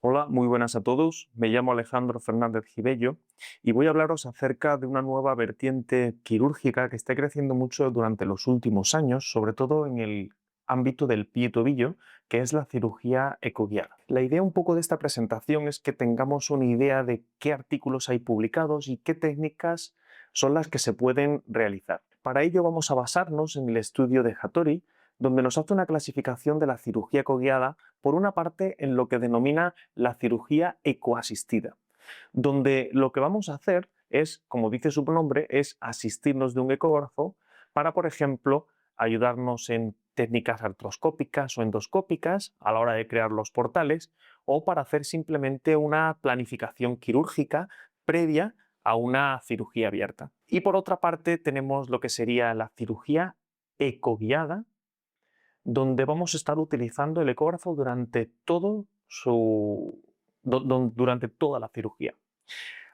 Hola, muy buenas a todos. Me llamo Alejandro Fernández Gibello y voy a hablaros acerca de una nueva vertiente quirúrgica que está creciendo mucho durante los últimos años, sobre todo en el ámbito del pie y tobillo, que es la cirugía ecoguiada. La idea un poco de esta presentación es que tengamos una idea de qué artículos hay publicados y qué técnicas son las que se pueden realizar. Para ello vamos a basarnos en el estudio de Hattori, donde nos hace una clasificación de la cirugía ecoguiada por una parte en lo que denomina la cirugía ecoasistida, donde lo que vamos a hacer es, como dice su nombre, es asistirnos de un ecógrafo para, por ejemplo, ayudarnos en técnicas artroscópicas o endoscópicas a la hora de crear los portales o para hacer simplemente una planificación quirúrgica previa a una cirugía abierta. Y por otra parte tenemos lo que sería la cirugía ecoguiada, donde vamos a estar utilizando el ecógrafo durante toda la cirugía.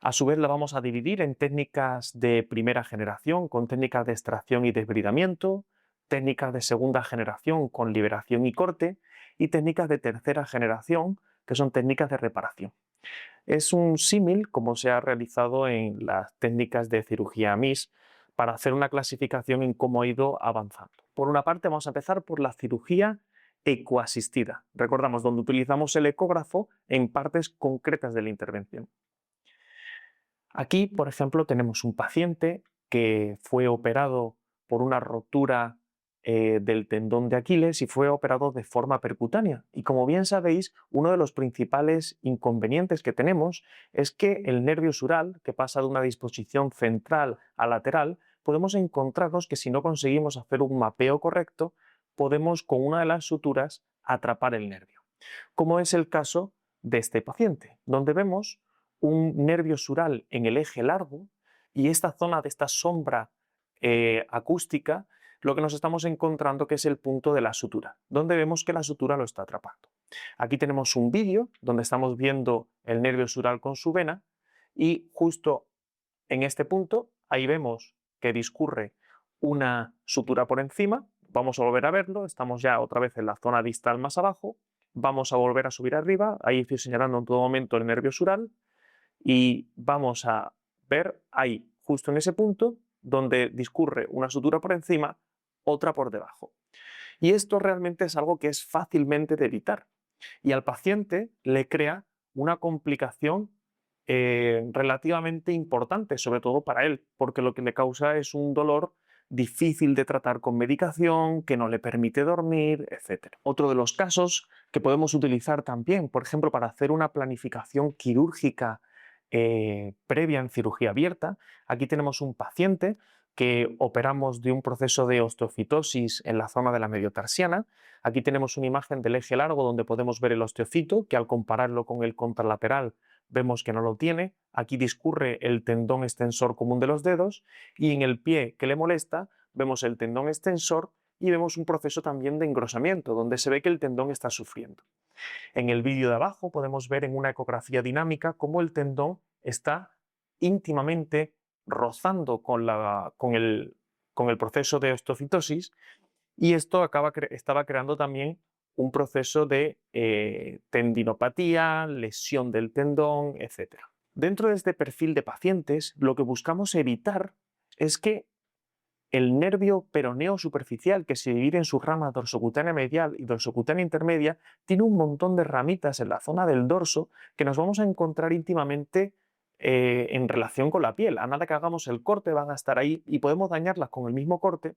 A su vez la vamos a dividir en técnicas de primera generación con técnicas de extracción y desbridamiento, técnicas de segunda generación con liberación y corte y técnicas de tercera generación que son técnicas de reparación. Es un símil como se ha realizado en las técnicas de cirugía MIS para hacer una clasificación en cómo ha ido avanzando. Por una parte, vamos a empezar por la cirugía ecoasistida. Recordamos, donde utilizamos el ecógrafo en partes concretas de la intervención. Aquí, por ejemplo, tenemos un paciente que fue operado por una rotura del tendón de Aquiles y fue operado de forma percutánea. Y como bien sabéis, uno de los principales inconvenientes que tenemos es que el nervio sural, que pasa de una disposición central a lateral, podemos encontrarnos que si no conseguimos hacer un mapeo correcto, podemos con una de las suturas atrapar el nervio. Como es el caso de este paciente, donde vemos un nervio sural en el eje largo y esta zona de esta sombra acústica, lo que nos estamos encontrando que es el punto de la sutura, donde vemos que la sutura lo está atrapando. Aquí tenemos un vídeo donde estamos viendo el nervio sural con su vena y justo en este punto ahí vemos que discurre una sutura por encima. Vamos a volver a verlo, estamos ya otra vez en la zona distal más abajo, vamos a volver a subir arriba, ahí estoy señalando en todo momento el nervio sural y vamos a ver ahí, justo en ese punto, donde discurre una sutura por encima, otra por debajo. Y esto realmente es algo que es fácilmente de evitar. Y al paciente le crea una complicación relativamente importante, sobre todo para él, porque lo que le causa es un dolor difícil de tratar con medicación, que no le permite dormir, etc. Otro de los casos que podemos utilizar también, por ejemplo, para hacer una planificación quirúrgica previa en cirugía abierta, aquí tenemos un paciente que operamos de un proceso de osteofitosis en la zona de la mediotarsiana. Aquí tenemos una imagen del eje largo donde podemos ver el osteocito, que al compararlo con el contralateral vemos que no lo tiene. Aquí discurre el tendón extensor común de los dedos y en el pie que le molesta vemos el tendón extensor y vemos un proceso también de engrosamiento, donde se ve que el tendón está sufriendo. En el vídeo de abajo podemos ver en una ecografía dinámica cómo el tendón está íntimamente rozando con el proceso de osteocitosis y esto estaba creando también un proceso de tendinopatía, lesión del tendón, etc. Dentro de este perfil de pacientes, lo que buscamos evitar es que el nervio peroneo superficial, que se divide en sus ramas dorsocutánea medial y dorsocutánea intermedia, tiene un montón de ramitas en la zona del dorso que nos vamos a encontrar íntimamente en relación con la piel. A nada que hagamos el corte van a estar ahí y podemos dañarlas con el mismo corte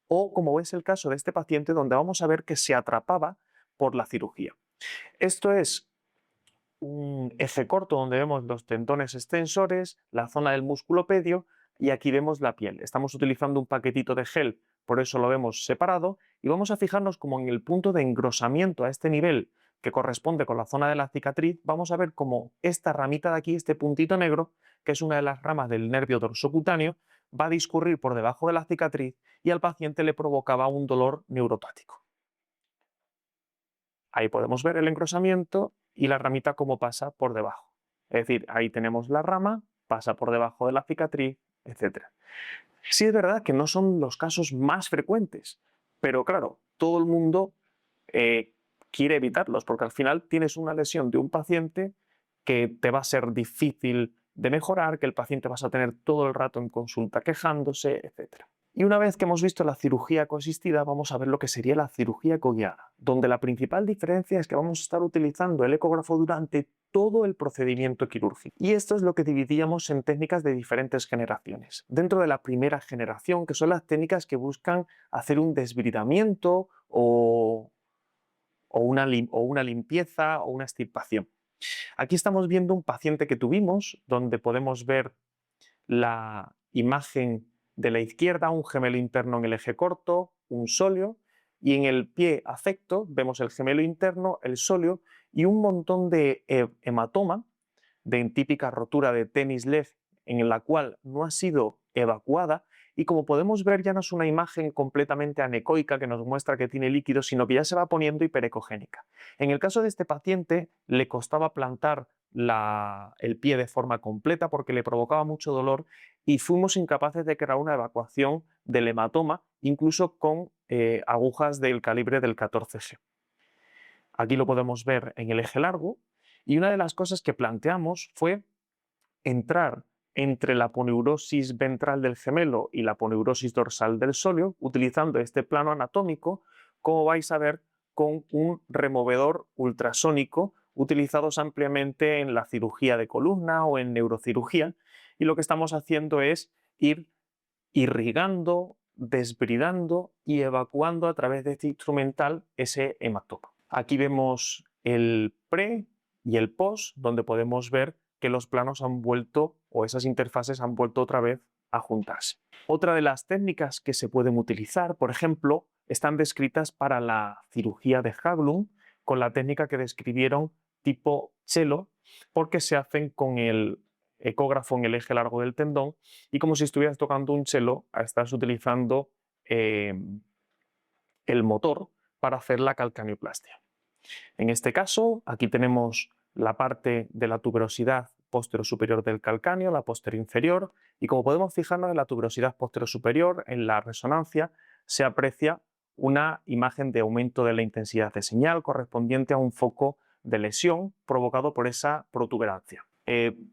o, como es el caso de este paciente, donde vamos a ver que se atrapaba por la cirugía. Esto es un eje corto donde vemos los tendones extensores, la zona del músculo pedio y aquí vemos la piel. Estamos utilizando un paquetito de gel, por eso lo vemos separado y vamos a fijarnos como en el punto de engrosamiento a este nivel que corresponde con la zona de la cicatriz, vamos a ver como esta ramita de aquí, este puntito negro, que es una de las ramas del nervio dorsocutáneo, va a discurrir por debajo de la cicatriz y al paciente le provocaba un dolor neurotático. Ahí podemos ver el engrosamiento y la ramita cómo pasa por debajo. Es decir, ahí tenemos la rama, pasa por debajo de la cicatriz, etc. Sí es verdad que no son los casos más frecuentes, pero claro, todo el mundo quiere evitarlos, porque al final tienes una lesión de un paciente que te va a ser difícil de mejorar, que el paciente vas a tener todo el rato en consulta quejándose, etc. Y una vez que hemos visto la cirugía coasistida, vamos a ver lo que sería la cirugía coguiada, donde la principal diferencia es que vamos a estar utilizando el ecógrafo durante todo el procedimiento quirúrgico. Y esto es lo que dividíamos en técnicas de diferentes generaciones. Dentro de la primera generación, que son las técnicas que buscan hacer un desbridamiento o una limpieza o una extirpación. Aquí estamos viendo un paciente que tuvimos, donde podemos ver la imagen de la izquierda, un gemelo interno en el eje corto, un sóleo, y en el pie afecto vemos el gemelo interno, el sóleo y un montón de hematoma de típica rotura de tenis LED en la cual no ha sido evacuada, y como podemos ver ya no es una imagen completamente anecoica que nos muestra que tiene líquido, sino que ya se va poniendo hiperecogénica. En el caso de este paciente le costaba plantar el pie de forma completa porque le provocaba mucho dolor y fuimos incapaces de crear una evacuación del hematoma, incluso con agujas del calibre del 14G. Aquí lo podemos ver en el eje largo, y una de las cosas que planteamos fue entrar entre la aponeurosis ventral del gemelo y la aponeurosis dorsal del sóleo, utilizando este plano anatómico, como vais a ver, con un removedor ultrasónico utilizados ampliamente en la cirugía de columna o en neurocirugía, y lo que estamos haciendo es ir irrigando, desbridando y evacuando a través de este instrumental ese hematoma. Aquí vemos el pre y el post, donde podemos ver que los planos han vuelto, o esas interfaces han vuelto otra vez a juntarse. Otra de las técnicas que se pueden utilizar, por ejemplo, están descritas para la cirugía de Haglund con la técnica que describieron tipo Cello, porque se hacen con el ecógrafo en el eje largo del tendón, y como si estuvieras tocando un cello, estás utilizando el motor para hacer la calcaneoplastia. En este caso, aquí tenemos la parte de la tuberosidad posterior-superior del calcáneo, la posterior-inferior, y como podemos fijarnos en la tuberosidad posterior-superior, en la resonancia, se aprecia una imagen de aumento de la intensidad de señal correspondiente a un foco de lesión provocado por esa protuberancia.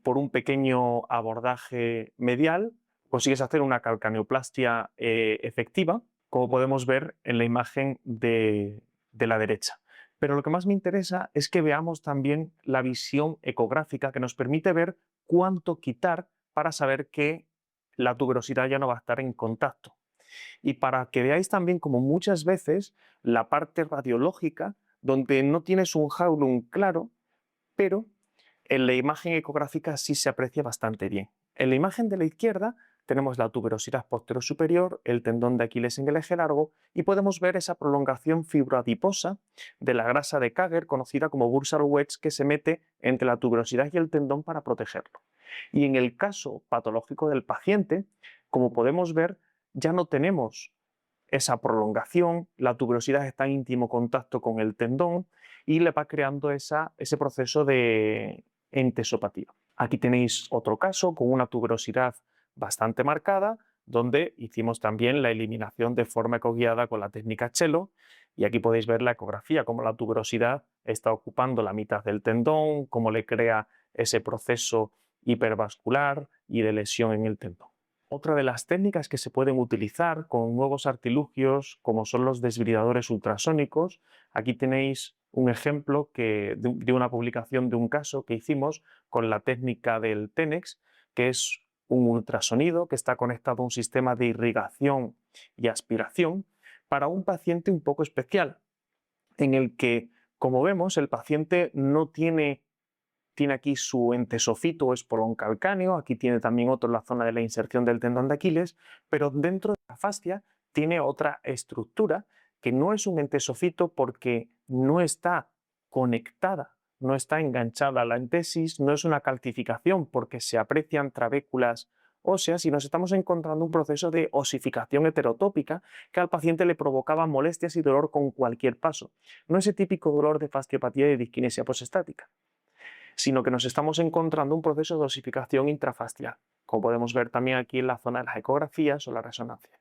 Por un pequeño abordaje medial, consigues hacer una calcaneoplastia efectiva, como podemos ver en la imagen de la derecha. Pero lo que más me interesa es que veamos también la visión ecográfica, que nos permite ver cuánto quitar para saber que la tuberosidad ya no va a estar en contacto. Y para que veáis también como muchas veces la parte radiológica, donde no tienes un Haglund claro, pero en la imagen ecográfica sí se aprecia bastante bien. En la imagen de la izquierda tenemos la tuberosidad posterior-superior, el tendón de Aquiles en el eje largo, y podemos ver esa prolongación fibroadiposa de la grasa de Kager, conocida como bursal wedge, que se mete entre la tuberosidad y el tendón para protegerlo. Y en el caso patológico del paciente, como podemos ver, ya no tenemos esa prolongación, la tuberosidad está en íntimo contacto con el tendón y le va creando ese proceso de entesopatía. Aquí tenéis otro caso con una tuberosidad bastante marcada, donde hicimos también la eliminación de forma ecoguiada con la técnica Cello, y aquí podéis ver la ecografía, cómo la tuberosidad está ocupando la mitad del tendón, cómo le crea ese proceso hipervascular y de lesión en el tendón. Otra de las técnicas que se pueden utilizar con nuevos artilugios, como son los desbridadores ultrasónicos, aquí tenéis un ejemplo de una publicación de un caso que hicimos con la técnica del TENEX, que es un ultrasonido que está conectado a un sistema de irrigación y aspiración para un paciente un poco especial, en el que, como vemos, el paciente no tiene aquí su entesofito o espolón calcáneo, aquí tiene también otro en la zona de la inserción del tendón de Aquiles, pero dentro de la fascia tiene otra estructura que no es un entesofito porque no está conectada, no está enganchada a la entesis, no es una calcificación porque se aprecian trabéculas óseas, y nos estamos encontrando un proceso de osificación heterotópica que al paciente le provocaba molestias y dolor con cualquier paso. No ese típico dolor de fasciopatía y de disquinesia posestática, sino que nos estamos encontrando un proceso de osificación intrafascial, como podemos ver también aquí en la zona de las ecografías o la resonancia.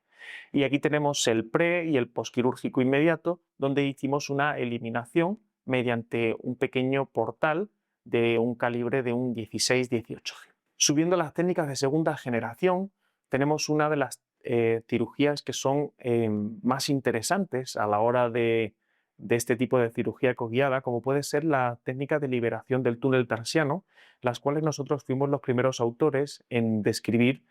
Y aquí tenemos el pre y el posquirúrgico inmediato, donde hicimos una eliminación mediante un pequeño portal de un calibre de un 16-18G. Subiendo las técnicas de segunda generación, tenemos una de las cirugías que son más interesantes a la hora de este tipo de cirugía ecoguiada, como puede ser la técnica de liberación del túnel tarsiano, las cuales nosotros fuimos los primeros autores en describir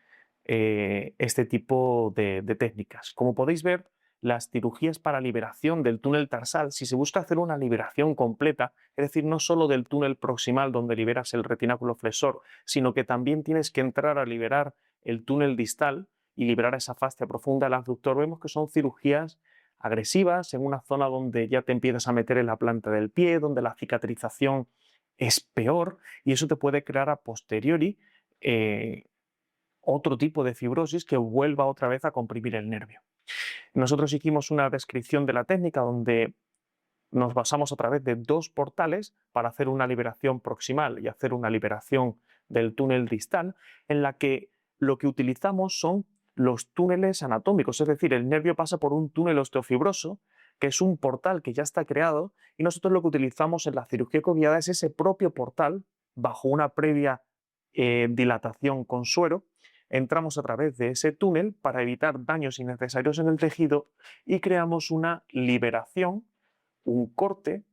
este tipo de técnicas. Como podéis ver, las cirugías para liberación del túnel tarsal, si se busca hacer una liberación completa, es decir, no solo del túnel proximal donde liberas el retináculo flexor, sino que también tienes que entrar a liberar el túnel distal y liberar esa fascia profunda del abductor, vemos que son cirugías agresivas en una zona donde ya te empiezas a meter en la planta del pie, donde la cicatrización es peor y eso te puede crear a posteriori otro tipo de fibrosis que vuelva otra vez a comprimir el nervio. Nosotros hicimos una descripción de la técnica donde nos basamos a través de dos portales para hacer una liberación proximal y hacer una liberación del túnel distal, en la que lo que utilizamos son los túneles anatómicos, es decir, el nervio pasa por un túnel osteofibroso, que es un portal que ya está creado, y nosotros lo que utilizamos en la cirugía ecoguiada es ese propio portal, bajo una previa dilatación con suero, entramos a través de ese túnel para evitar daños innecesarios en el tejido y creamos una liberación, un corte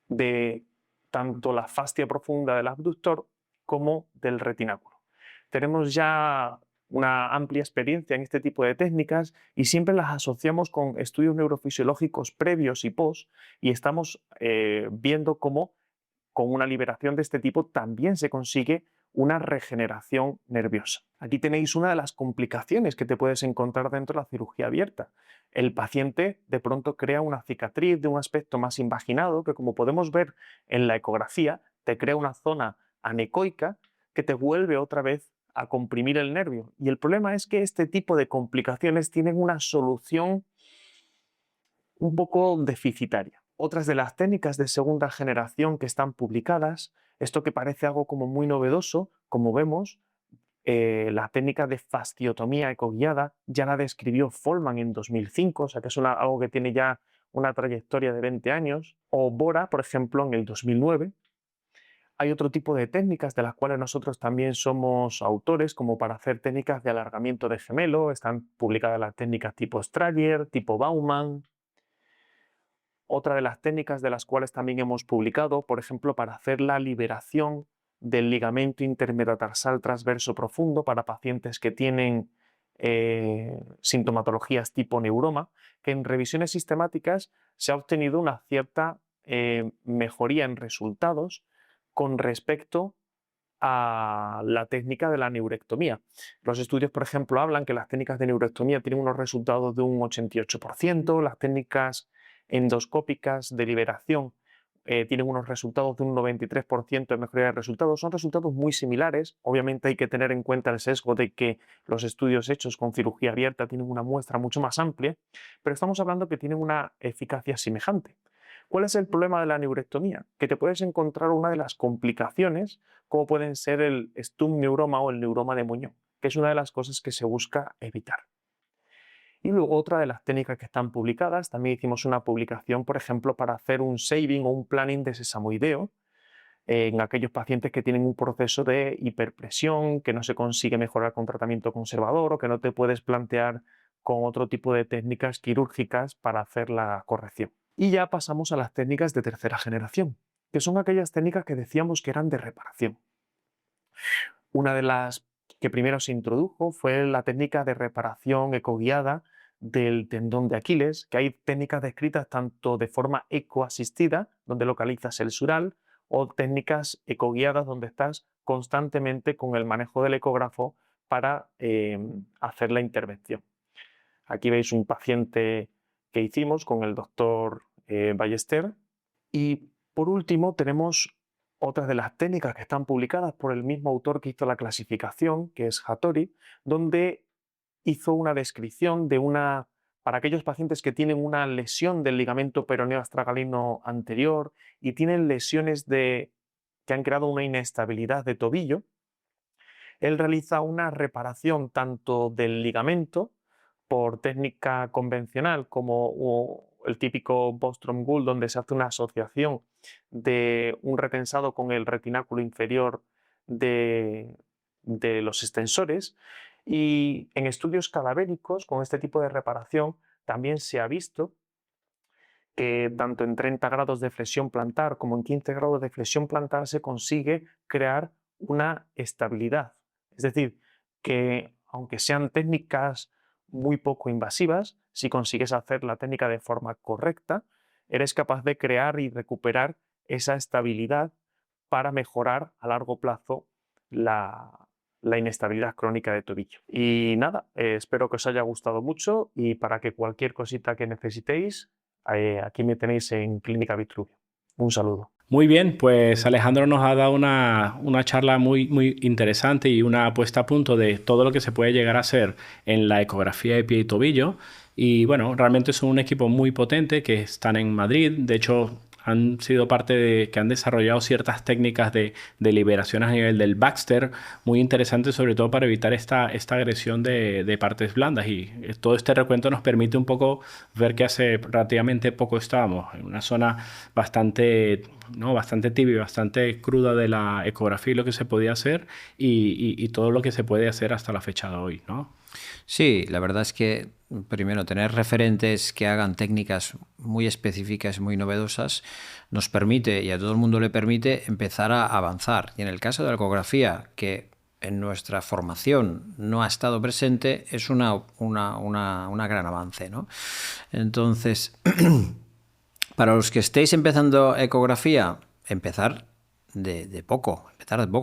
de tanto la fascia profunda del abductor como del retináculo. Tenemos ya una amplia experiencia en este tipo de técnicas y siempre las asociamos con estudios neurofisiológicos previos y post, y estamos viendo cómo con una liberación de este tipo también se consigue una regeneración nerviosa. Aquí tenéis una de las complicaciones que te puedes encontrar dentro de la cirugía abierta. El paciente de pronto crea una cicatriz de un aspecto más invaginado que, como podemos ver en la ecografía, te crea una zona anecoica que te vuelve otra vez a comprimir el nervio. Y el problema es que este tipo de complicaciones tienen una solución un poco deficitaria. Otras de las técnicas de segunda generación que están publicadas, esto que parece algo como muy novedoso, como vemos, la técnica de fasciotomía ecoguiada ya la describió Folman en 2005, o sea que es algo que tiene ya una trayectoria de 20 años, o Bora, por ejemplo, en el 2009. Hay otro tipo de técnicas de las cuales nosotros también somos autores, como para hacer técnicas de alargamiento de gemelo, están publicadas las técnicas tipo Stradier, tipo Baumann. Otra de las técnicas de las cuales también hemos publicado, por ejemplo, para hacer la liberación del ligamento intermetatarsal transverso profundo para pacientes que tienen sintomatologías tipo neuroma, que en revisiones sistemáticas se ha obtenido una cierta mejoría en resultados con respecto a la técnica de la neurectomía. Los estudios, por ejemplo, hablan que las técnicas de neurectomía tienen unos resultados de un 88%, las técnicas endoscópicas de liberación tienen unos resultados de un 93% de mejoría de resultados. Son resultados muy similares. Obviamente hay que tener en cuenta el sesgo de que los estudios hechos con cirugía abierta tienen una muestra mucho más amplia, pero estamos hablando que tienen una eficacia semejante. ¿Cuál es el problema de la neurectomía? Que te puedes encontrar una de las complicaciones, como pueden ser el stump-neuroma o el neuroma de muñón, que es una de las cosas que se busca evitar. Y luego otra de las técnicas que están publicadas, también hicimos una publicación, por ejemplo, para hacer un saving o un planning de sesamoideo en aquellos pacientes que tienen un proceso de hiperpresión, que no se consigue mejorar con tratamiento conservador o que no te puedes plantear con otro tipo de técnicas quirúrgicas para hacer la corrección. Y ya pasamos a las técnicas de tercera generación, que son aquellas técnicas que decíamos que eran de reparación. Una de las que primero se introdujo fue la técnica de reparación ecoguiada del tendón de Aquiles, que hay técnicas descritas tanto de forma ecoasistida, donde localizas el sural, o técnicas ecoguiadas donde estás constantemente con el manejo del ecógrafo para hacer la intervención. Aquí veis un paciente que hicimos con el doctor Ballester. Y por último tenemos otras de las técnicas que están publicadas por el mismo autor que hizo la clasificación, que es Hattori, donde hizo una descripción de para aquellos pacientes que tienen una lesión del ligamento peroneo astragalino anterior y tienen lesiones que han creado una inestabilidad de tobillo. Él realiza una reparación tanto del ligamento por técnica convencional, como el típico Bostrom-Gull, donde se hace una asociación de un retensado con el retináculo inferior de, de los extensores. Y en estudios cadavéricos, con este tipo de reparación, también se ha visto que tanto en 30 grados de flexión plantar como en 15 grados de flexión plantar se consigue crear una estabilidad. Es decir, que aunque sean técnicas muy poco invasivas, si consigues hacer la técnica de forma correcta, eres capaz de crear y recuperar esa estabilidad para mejorar a largo plazo la inestabilidad crónica de tobillo. Y nada, espero que os haya gustado mucho y para que cualquier cosita que necesitéis, aquí me tenéis en Clínica Vitruvio. Un saludo. Muy bien, pues Alejandro nos ha dado una charla muy interesante y una puesta a punto de todo lo que se puede llegar a hacer en la ecografía de pie y tobillo. Y bueno, realmente son un equipo muy potente que están en Madrid. De hecho, han sido parte de que han desarrollado ciertas técnicas de liberación a nivel del Baxter, muy interesantes, sobre todo para evitar esta agresión de partes blandas. Y todo este recuento nos permite un poco ver que hace relativamente poco estábamos en una zona bastante tibia y bastante cruda de la ecografía y lo que se podía hacer y todo lo que se puede hacer hasta la fecha de hoy, ¿no? Sí, la verdad es que primero tener referentes que hagan técnicas muy específicas, muy novedosas, nos permite, y a todo el mundo le permite, empezar a avanzar. Y en el caso de la ecografía, que en nuestra formación no ha estado presente, es una gran avance, ¿no? Entonces, para los que estéis empezando ecografía, empezar de poco.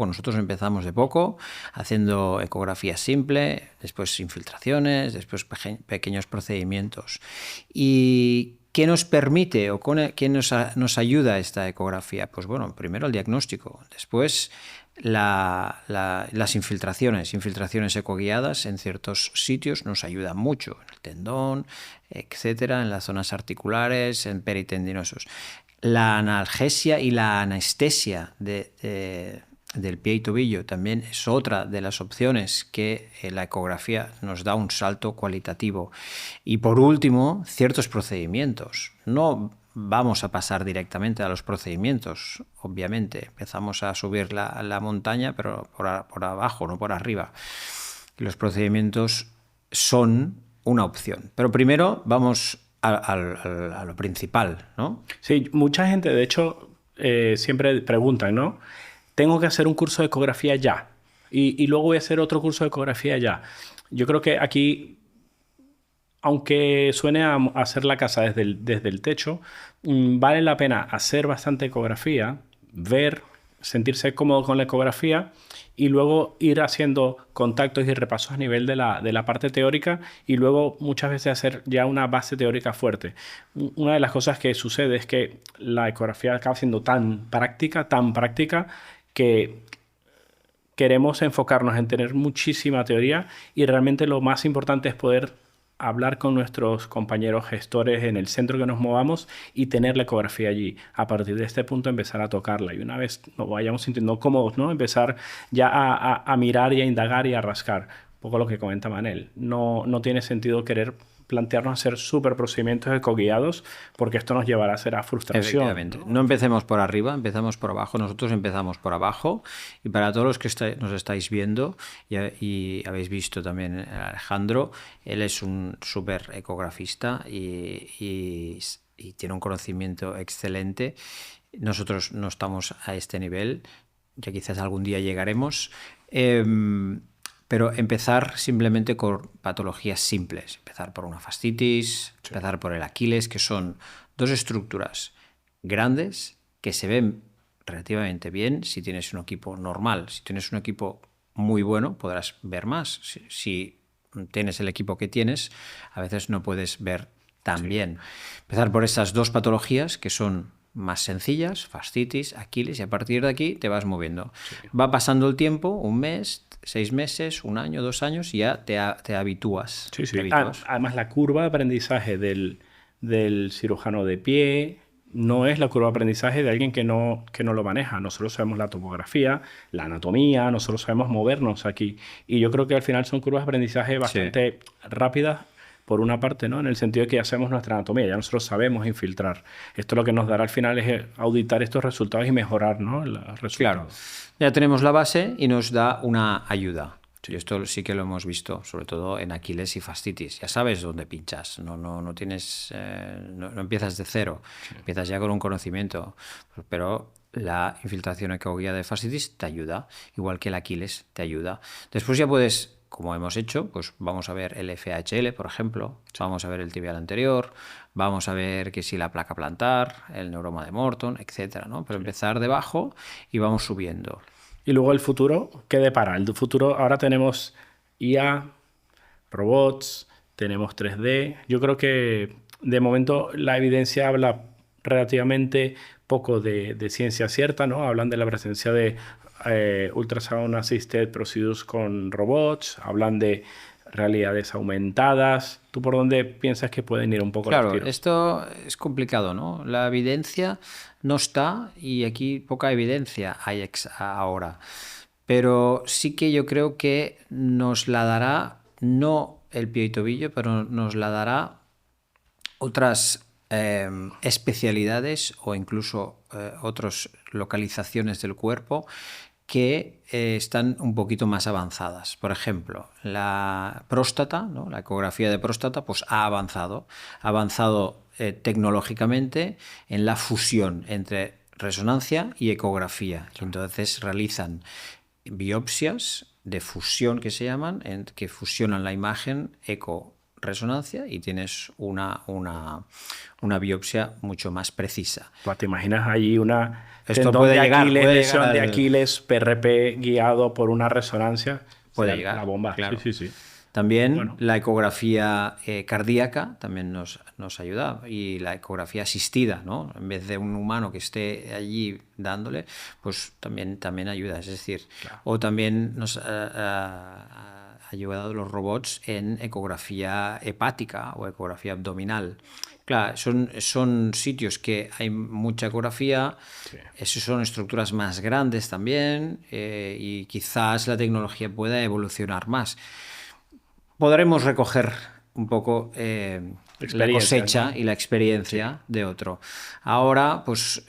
Nosotros empezamos de poco, haciendo ecografía simple, después infiltraciones, después pequeños procedimientos. ¿Y qué nos permite o qué nos ayuda esta ecografía? Pues bueno, primero el diagnóstico, después las infiltraciones ecoguiadas en ciertos sitios nos ayudan mucho, en el tendón, etcétera, en las zonas articulares, en peritendinosos. La analgesia y la anestesia del pie y tobillo también es otra de las opciones que la ecografía nos da un salto cualitativo. Y por último, ciertos procedimientos. No vamos a pasar directamente a los procedimientos, obviamente. Empezamos a subir la montaña, pero por abajo, no por arriba. Y los procedimientos son una opción. Pero primero vamos a lo principal, ¿no? Sí, mucha gente, de hecho, siempre preguntan, ¿no? Tengo que hacer un curso de ecografía ya y luego voy a hacer otro curso de ecografía ya. Yo creo que aquí, aunque suene a hacer la casa desde el techo, vale la pena hacer bastante ecografía, ver, sentirse cómodo con la ecografía y luego ir haciendo contactos y repasos a nivel de la parte teórica y luego muchas veces hacer ya una base teórica fuerte. Una de las cosas que sucede es que la ecografía acaba siendo tan práctica, que queremos enfocarnos en tener muchísima teoría y realmente lo más importante es poder hablar con nuestros compañeros gestores en el centro que nos movamos y tener la ecografía allí. A partir de este punto empezar a tocarla y una vez nos vayamos sintiendo cómodos, ¿no? Empezar ya a mirar y a indagar y a rascar. Un poco lo que comenta Manel. No tiene sentido querer plantearnos hacer súper procedimientos ecoguiados porque esto nos llevará a ser a frustración. Efectivamente. No empecemos por arriba, empezamos por abajo. Nosotros empezamos por abajo y para todos los que nos estáis viendo y habéis visto también a Alejandro, él es un súper ecografista y tiene un conocimiento excelente. Nosotros no estamos a este nivel, ya quizás algún día llegaremos. Pero empezar simplemente con patologías simples. Empezar por una fascitis, empezar por el Aquiles, que son dos estructuras grandes que se ven relativamente bien si tienes un equipo normal. Si tienes un equipo muy bueno, podrás ver más. Si tienes el equipo que tienes, a veces no puedes ver tan bien. Empezar por esas dos patologías que son más sencillas, fascitis, Aquiles, y a partir de aquí te vas moviendo. Sí. Va pasando el tiempo, un mes, 6 meses, 1 año, 2 años, y ya te habitúas. Sí, sí. Te habitúas. Además, la curva de aprendizaje del cirujano de pie no es la curva de aprendizaje de alguien que no lo maneja. Nosotros sabemos la topografía, la anatomía, nosotros sabemos movernos aquí. Y yo creo que al final son curvas de aprendizaje bastante rápidas por una parte, ¿no? En el sentido de que ya sabemos nuestra anatomía, ya nosotros sabemos infiltrar. Esto lo que nos dará al final es auditar estos resultados y mejorar, ¿no? Los resultados. Claro, ya tenemos la base y nos da una ayuda. Y esto sí que lo hemos visto, sobre todo en Aquiles y fascitis. Ya sabes dónde pinchas, no tienes, no empiezas de cero, empiezas ya con un conocimiento. Pero la infiltración ecoguía de fascitis te ayuda, igual que el Aquiles te ayuda. Después ya puedes, como hemos hecho, pues vamos a ver el FHL, por ejemplo, vamos a ver el tibial anterior, vamos a ver que si la placa plantar, el neuroma de Morton, etcétera, ¿no? Pero empezar debajo y vamos subiendo. Y luego el futuro, ¿qué depara? El futuro, ahora tenemos IA, robots, tenemos 3D. Yo creo que de momento la evidencia habla relativamente poco de ciencia cierta, ¿no? Hablan de la presencia de ultrasound assisted procedures con robots, hablan de realidades aumentadas. ¿Tú por dónde piensas que pueden ir un poco los Claro, tiros? esto es complicado, ¿no? La evidencia no está y aquí poca evidencia hay ahora. Pero sí que yo creo que nos la dará, no el pie y tobillo, pero nos la dará otras especialidades o incluso otras localizaciones del cuerpo que están un poquito más avanzadas. Por ejemplo, la próstata, ¿no? La ecografía de próstata, pues ha avanzado tecnológicamente en la fusión entre resonancia y ecografía. Entonces realizan biopsias de fusión que se llaman, que fusionan la imagen eco-resonancia y tienes una biopsia mucho más precisa. Pues te imaginas ahí una Esto tendón puede de llegar, Aquiles, puede lesión llegar de al- Aquiles, PRP guiado por una resonancia. Puede Será llegar, la bomba. claro. Sí. También Bueno. la ecografía cardíaca también nos ayuda y la ecografía asistida, ¿no? En vez de un humano que esté allí dándole, pues también ayuda. Es decir, Claro. o también nos ha ayudado los robots en ecografía hepática o ecografía abdominal. Claro, son sitios que hay mucha ecografía, Sí. esos son estructuras más grandes también y quizás la tecnología pueda evolucionar más. Podremos recoger un poco la Experiencias, cosecha ¿no? y la experiencia de otro. Ahora, pues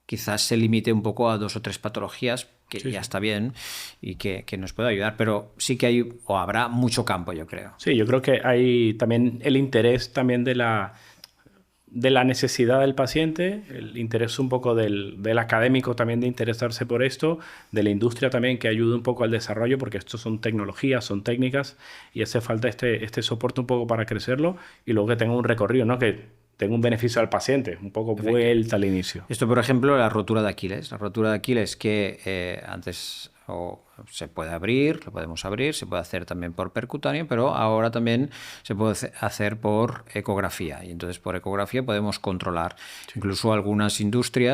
quizás se limite un poco a 2 o 3 patologías, que Sí, ya sí. está bien y que nos puede ayudar, pero sí que hay o habrá mucho campo, yo creo. Sí, yo creo que hay también el interés también de la necesidad del paciente, el interés un poco del académico también de interesarse por esto, de la industria también que ayude un poco al desarrollo, porque esto son tecnologías, son técnicas y hace falta este soporte un poco para crecerlo y luego que tenga un recorrido, ¿no? Que tenga un beneficio al paciente, un poco vuelta al inicio. Esto, por ejemplo, la rotura de Aquiles. La rotura de Aquiles que antes se puede abrir, lo podemos abrir, se puede hacer también por percutáneo, pero ahora también se puede hacer por ecografía. Y entonces por ecografía podemos controlar. Incluso alguna industria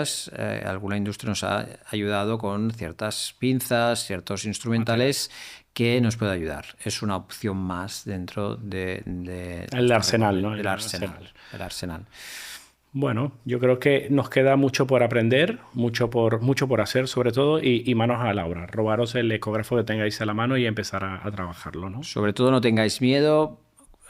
nos ha ayudado con ciertas pinzas, ciertos instrumentales que nos puede ayudar. Es una opción más dentro El arsenal, ¿no? del arsenal. Bueno, yo creo que nos queda mucho por aprender, mucho por hacer sobre todo y manos a la obra. Robaros el ecógrafo que tengáis a la mano y empezar a trabajarlo, ¿no? Sobre todo no tengáis miedo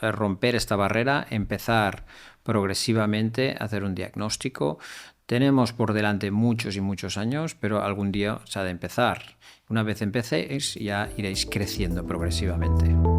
a romper esta barrera, empezar progresivamente a hacer un diagnóstico. Tenemos por delante muchos y muchos años, pero algún día se ha de empezar. Una vez empecéis ya iréis creciendo progresivamente.